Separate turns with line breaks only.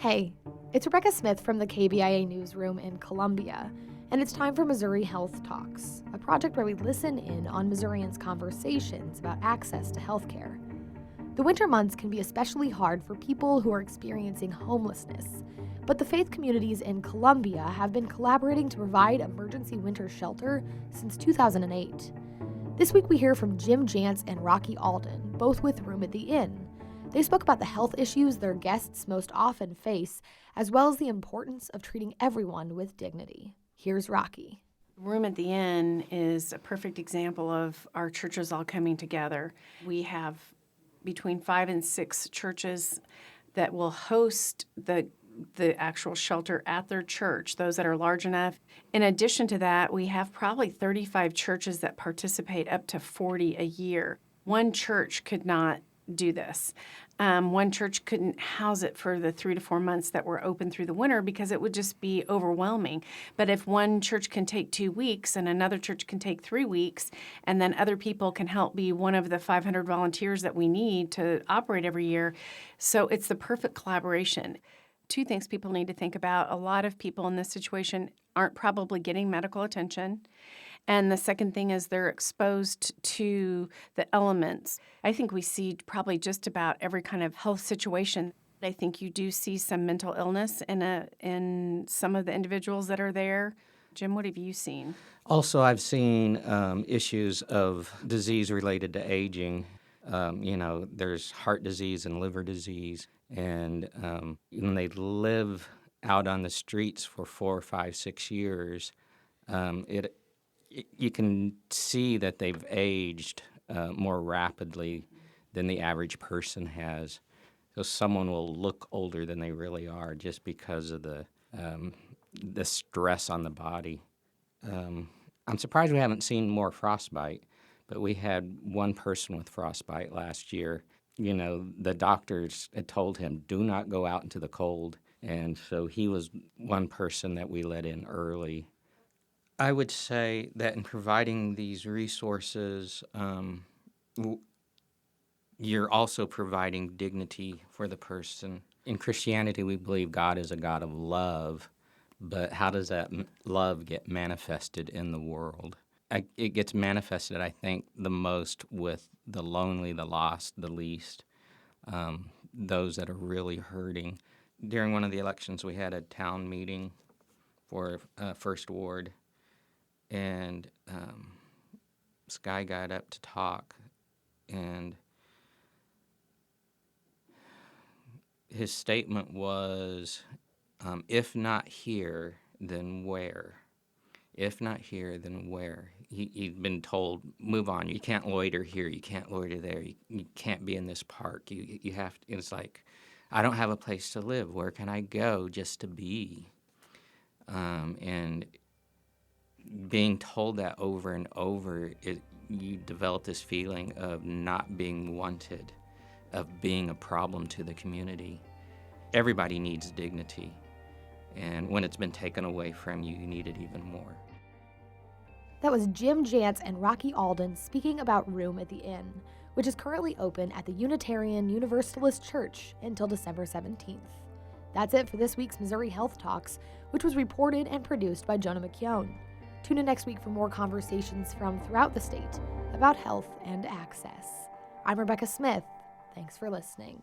Hey, it's Rebecca Smith from the KBIA newsroom in Columbia, and it's time for Missouri Health Talks, a project where we listen in on Missourians' conversations about access to healthcare. The winter months can be especially hard for people who are experiencing homelessness, but the faith communities in Columbia have been collaborating to provide emergency winter shelter since 2008. This week we hear from Jim Jantz and Rocky Alden, both with Room at the Inn. They spoke about the health issues their guests most often face, as well as the importance of treating everyone with dignity. Here's Rocky.
Room at the Inn is a perfect example of our churches all coming together. We have between 5 and 6 churches that will host the actual shelter at their church, those that are large enough. In addition to that, we have probably 35 churches that participate, up to 40 a year. One church could not do this. One church couldn't house it for the 3 to 4 months that were open through the winter because it would just be overwhelming. But if one church can take 2 weeks and another church can take 3 weeks, and then other people can help be one of the 500 volunteers that we need to operate every year, so it's the perfect collaboration. 2 things people need to think about. A lot of people in this situation aren't probably getting medical attention. And the second thing is they're exposed to the elements. I think we see probably just about every kind of health situation. I think you do see some mental illness in some of the individuals that are there. Jim, what have you seen?
Also, I've seen issues of disease related to aging. There's heart disease and liver disease. And when they live out on the streets for 4, 5, 6 years, you can see that they've aged more rapidly than the average person has. So someone will look older than they really are just because of the stress on the body. I'm surprised we haven't seen more frostbite, but we had one person with frostbite last year. You know, the doctors had told him, do not go out into the cold, and so he was one person that we let in early. I would say that in providing these resources, you're also providing dignity for the person. In Christianity, we believe God is a God of love, but how does that love get manifested in the world? It gets manifested, I think, the most with the lonely, the lost, the least, those that are really hurting. During one of the elections, we had a town meeting for First Ward, and this guy got up to talk, and his statement was, if not here, then where? If not here, then where? He'd been told, move on. You can't loiter here. You can't loiter there. You can't be in this park. You have to. It's like, I don't have a place to live. Where can I go just to be? And being told that over and over, you develop this feeling of not being wanted, of being a problem to the community. Everybody needs dignity. And when it's been taken away from you, you need it even more.
That was Jim Jantz and Rocky Alden speaking about Room at the Inn, which is currently open at the Unitarian Universalist Church until December 17th. That's it for this week's Missouri Health Talks, which was reported and produced by Jonah McKeown. Tune in next week for more conversations from throughout the state about health and access. I'm Rebecca Smith. Thanks for listening.